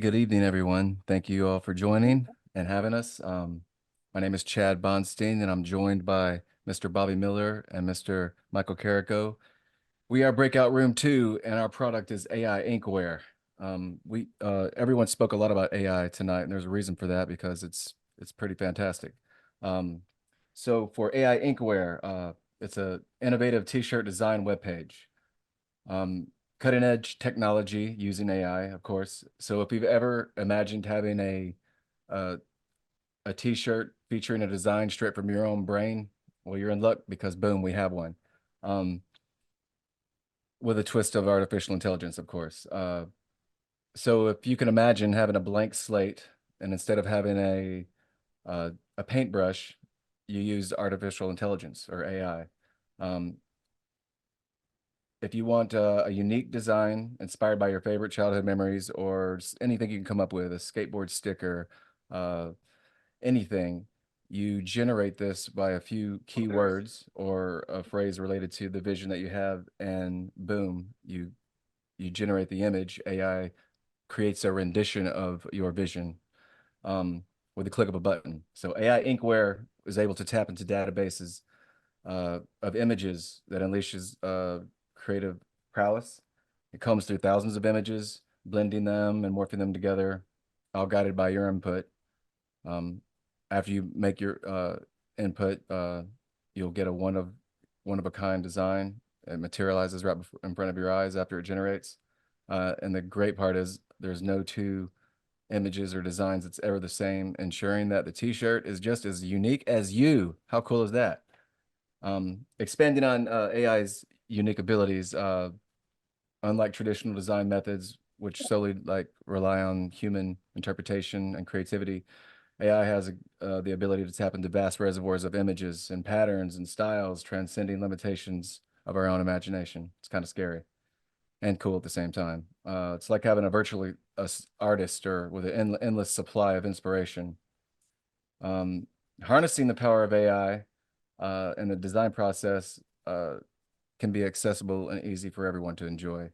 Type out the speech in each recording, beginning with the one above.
Good evening, everyone. Thank you all for joining and having us. My name is Chad Bonstein, and I'm joined by Mr. Bobby Miller and Mr. Michael Carrico. We are Breakout Room 2, and our product is AI Inkware. Everyone spoke a lot about AI tonight, and there's a reason for that because it's pretty fantastic. Um, so for AI Inkware, it's a innovative t-shirt design webpage. Um, Cutting edge technology using AI, of course. So if you've ever imagined having a, a t-shirt featuring a design straight from your own brain, well, you're in luck because boom, we have one. Um, with a twist of artificial intelligence, of course. So if you can imagine having a blank slate and instead of having a paintbrush, you use artificial intelligence or AI. Um, if you want a unique design inspired by your favorite childhood memories or anything you can come up with, a skateboard sticker, uh, anything, you generate this by a few keywords or a phrase related to the vision that you have, and boom, you generate the image. AI creates a rendition of your vision with the click of a button. So AI Inkware is able to tap into databases of images that unleashes creative prowess. It combs through thousands of images, blending them and morphing them together, all guided by your input. Um, After you make your input, you'll get a one of a kind design. It materializes right in front of your eyes after it generates. And the great part is there's no two images or designs that's ever the same, ensuring that the t-shirt is just as unique as you. How cool is that? Expanding on AI's unique abilities, unlike traditional design methods, which solely rely on human interpretation and creativity, AI has the ability to tap into vast reservoirs of images and patterns and styles, transcending limitations of our own imagination. It's kind of scary and cool at the same time. It's like having a virtually artist or with an endless supply of inspiration. Um, Harnessing the power of AI and the design process can be accessible and easy for everyone to enjoy.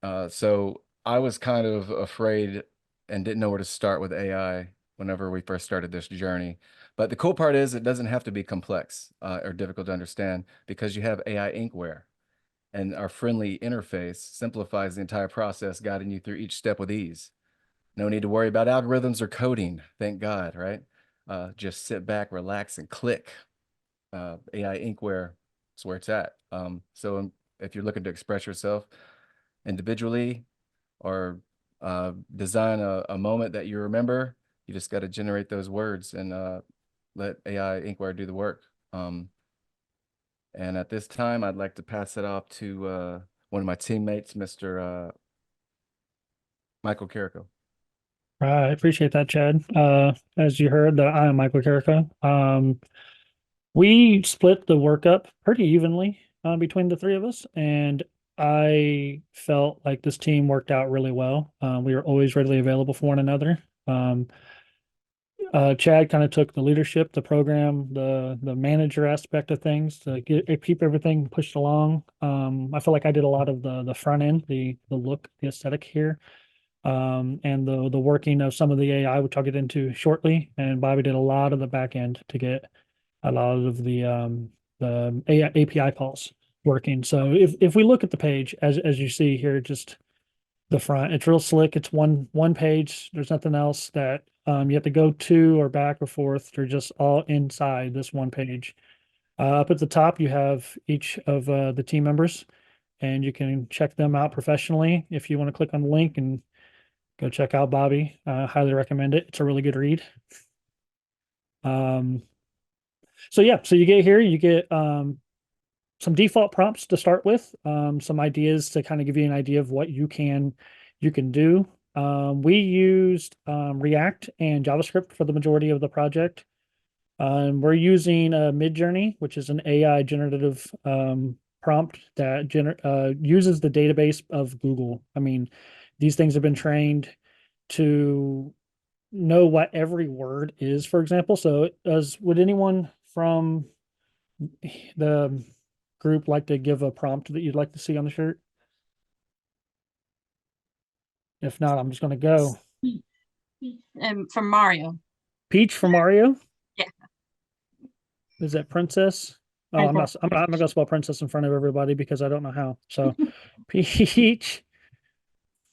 So I was kind of afraid and didn't know where to start with AI whenever we first started this journey. But the cool part is it doesn't have to be complex or difficult to understand because you have AI Inkware, and our friendly interface simplifies the entire process, guiding you through each step with ease. No need to worry about algorithms or coding. Thank God, right? Just sit back, relax, and click. AI Inkware is where it's at. If you're looking to express yourself individually or design a moment that you remember, you just got to generate those words and let AI Inkware do the work. And at this time, I'd like to pass it off to one of my teammates, Mr. Michael Carrico. I appreciate that, Chad. As you heard, I am Michael Carrico. We split the work up pretty evenly between the three of us, and I felt like this team worked out really well. We were always readily available for one another. Chad kind of took the leadership, the program, the manager aspect of things to keep everything pushed along. I feel like I did a lot of the front end, the look, the aesthetic here, and the working of some of the AI, which I'll get into shortly. And Bobby did a lot of the back end to get a lot of the AI, API calls working. So if we look at the page as you see here, just the front, it's real slick. It's one page. There's nothing else that you have to go to or back or forth. They're just all inside this one page. Up at the top, you have each of the team members, and you can check them out professionally. If you want to click on the link and go check out Bobby. Highly recommend it. It's a really good read. Um, so yeah, so you get here, you get some default prompts to start with, some ideas to kind of give you an idea of what you can do. We used React and JavaScript for the majority of the project. We're using Midjourney, which is an AI generative prompt that uses the database of Google. I mean, these things have been trained to know what every word is, for example. So, would anyone from the group like to give a prompt that you'd like to see on the shirt? If not, I'm just gonna go. From Mario. Peach from Mario. Yeah, Is that princess? Oh, I'm Princess not. I'm not, I'm not Peach. gonna spell princess in front of everybody because I don't know how. So, Peach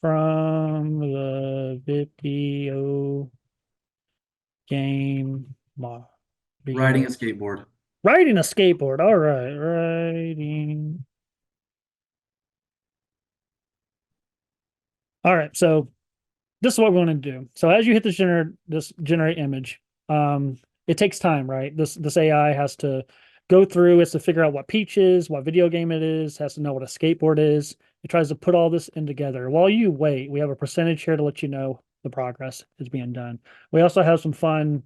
from the video game Mario. Riding a skateboard. Riding a skateboard. All right, riding. All right, so this is what we want to do. So as you hit this generate image, it takes time, right? This AI has to go through, it's to figure out what Peach is, what video game it is, has to know what a skateboard is. It tries to put all this in together. While you wait, we have a percentage here to let you know the progress is being done. We also have some fun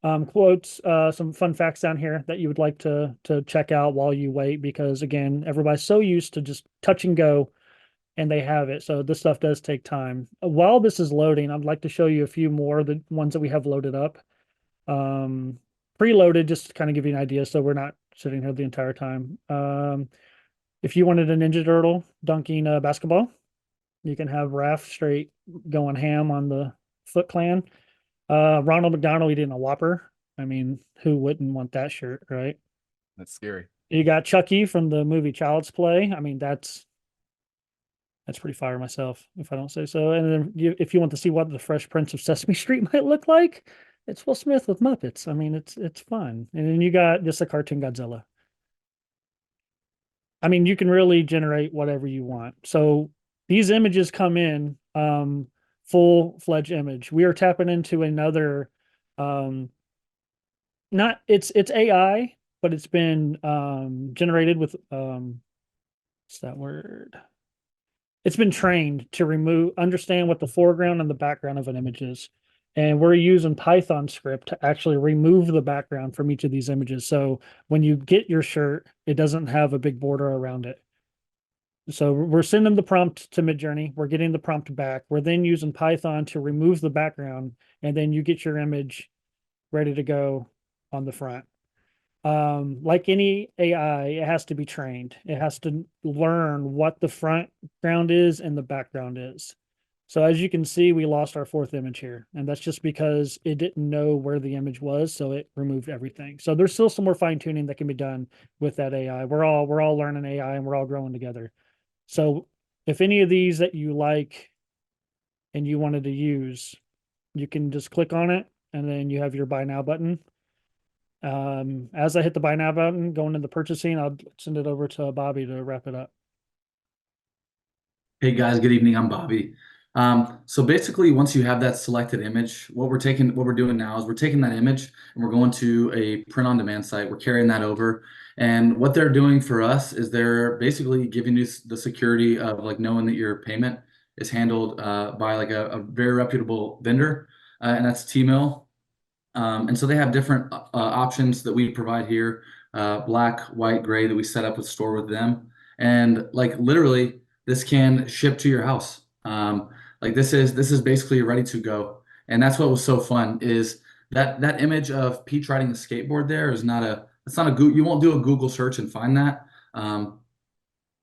quotes, some fun facts down here that you would like to check out while you wait, because again, everybody's so used to just touch and go and they have it. So this stuff does take time. While this is loading, I'd like to show you a few more of the ones that we have loaded up. Preloaded, just to kind of give you an idea, so we're not sitting here the entire time. If you wanted a Ninja Turtle dunking a basketball, you can have Raph straight going ham on the Foot Clan. Ronald McDonald eating a Whopper. I mean, who wouldn't want that shirt, right? That's scary. You got Chucky from the movie Child's Play. I mean, that's pretty fire myself, if I don't say so. And then if you want to see what the Fresh Prince of Sesame Street might look like, it's Will Smith with Muppets. I mean, it's fun. And then you got just a cartoon Godzilla. I mean, you can really generate whatever you want. So these images come in full-fledged image. We are tapping into another not it's AI, but it's been generated with what's that word? It's been trained to understand what the foreground and the background of an image is. And we're using Python script to actually remove the background from each of these images. So when you get your shirt, it doesn't have a big border around it. So we're sending the prompt to Midjourney. We're getting the prompt back. We're then using Python to remove the background, and then you get your image ready to go on the front. Like any AI, it has to be trained. It has to learn what the front ground is and the background is. So as you can see, we lost our fourth image here, and that's just because it didn't know where the image was, so it removed everything. So there's still some more fine tuning that can be done with that AI. We're all learning AI and we're all growing together. So if any of these that you like and you wanted to use, you can just click on it and then you have your buy now button. As I hit the buy now button, going into purchasing, I'll send it over to Bobby to wrap it up. Hey guys, good evening. I'm Bobby. So basically, once you have that selected image, what we're doing now is we're taking that image and we're going to a print on demand site. We're carrying that over, and what they're doing for us is they're basically giving you the security of like knowing that your payment is handled by like a very reputable vendor, and that's T-Mill. And so they have different options that we provide here, black, white, gray that we set up with store with them. And like literally, this can ship to your house. Like this is basically ready to go. And that's what was so fun is that image of Peach riding a skateboard there is not a it's not a Google, you won't do a Google search and find that.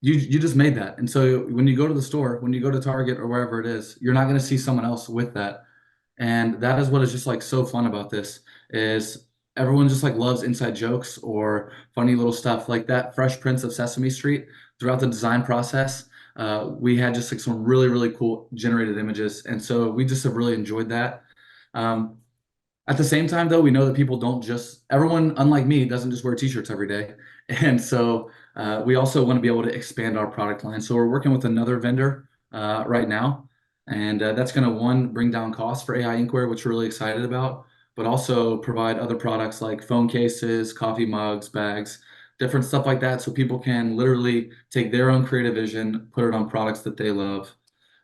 You just made that. And so when you go to the store, when you go to Target or wherever it is, you're not going to see someone else with that. And that is what is just like so fun about this is everyone just like loves inside jokes or funny little stuff like that Fresh Prince of Sesame Street throughout the design process. We had just like some really, really cool generated images. And so we just have really enjoyed that. Um, at the same time, though, we know that people don't just, everyone, unlike me, doesn't just wear t-shirts every day. And so we also want to be able to expand our product line. So we're working with another vendor right now. And that's going to, one, bring down costs for AI Inkware, which we're really excited about, but also provide other products like phone cases, coffee mugs, bags, different stuff like that. So people can literally take their own creative vision, put it on products that they love.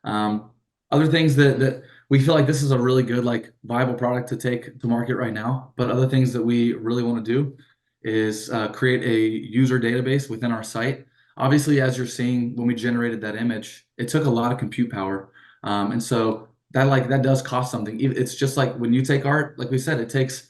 Other things that we feel like this is a really good like viable product to take to market right now. But other things that we really want to do is create a user database within our site. Obviously, as you're seeing when we generated that image, it took a lot of compute power, and so that does cost something. It's just like when you take art, like we said, it takes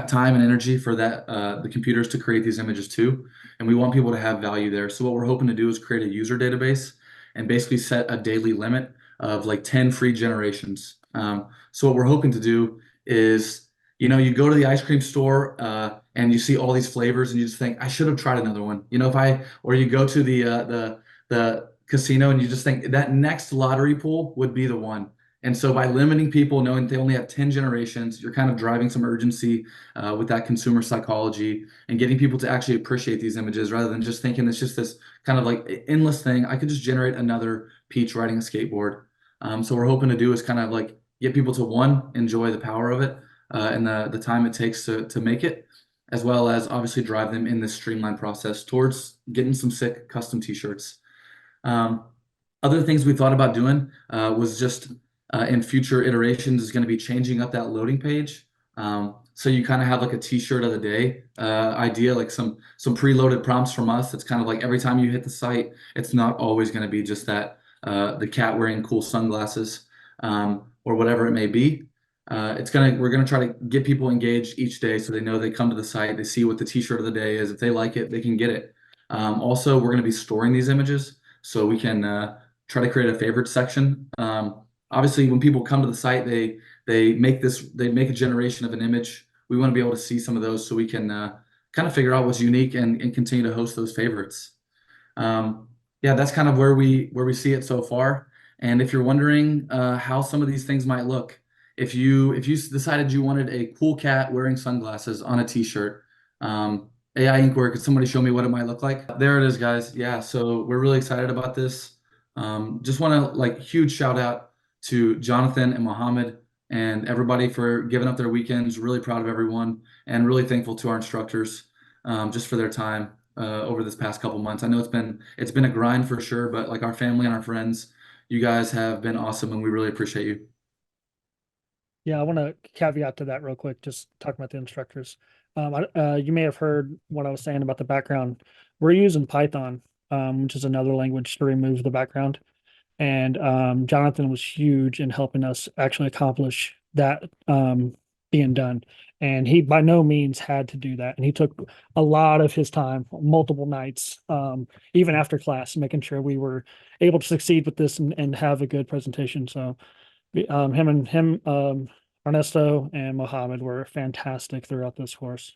time and energy for that the computers to create these images too, and we want people to have value there. So what we're hoping to do is create a user database and basically set a daily limit of like 10 free generations. So what we're hoping to do is, you go to the ice cream store and you see all these flavors and you just think, I should have tried another one. Or you go to the casino and you just think that next lottery pool would be the one. And so by limiting people, knowing they only have 10 generations, you're kind of driving some urgency with that consumer psychology and getting people to actually appreciate these images rather than just thinking it's just this kind of like endless thing. I could just generate another Peach riding a skateboard. So we're hoping to do is kind of like get people to, one, enjoy the power of it and the time it takes to make it, as well as obviously drive them in this streamlined process towards getting some sick custom t-shirts. Other things we thought about doing was just in future iterations is going to be changing up that loading page. So you kind of have like a t-shirt of the day idea, like some preloaded prompts from us. It's kind of like every time you hit the site, it's not always going to be just that the cat wearing cool sunglasses or whatever it may be. We're gonna try to get people engaged each day so they know they come to the site, they see what the t-shirt of the day is. If they like it, they can get it. Also, we're gonna be storing these images so we can try to create a favorite section. Obviously, when people come to the site, they make a generation of an image. We want to be able to see some of those so we can kind of figure out what's unique and continue to host those favorites. Yeah, that's kind of where we see it so far. And if you're wondering how some of these things might look, if you decided you wanted a cool cat wearing sunglasses on a t-shirt, AI Inkware, could somebody show me what it might look like? There it is, guys. Yeah, so we're really excited about this. Just want to huge shout out to Jonathan and Mohammed and everybody for giving up their weekends. Really proud of everyone and really thankful to our instructors just for their time over this past couple months. I know it's been a grind for sure, but like our family and our friends, you guys have been awesome and we really appreciate you. Yeah, I want to caveat to that real quick, just talking about the instructors. You may have heard what I was saying about the background. We're using Python, which is another language to remove the background. And Jonathan was huge in helping us actually accomplish that being done. And he by no means had to do that. And he took a lot of his time, multiple nights, even after class, making sure we were able to succeed with this and have a good presentation. So him, Ernesto and Mohammed were fantastic throughout this course.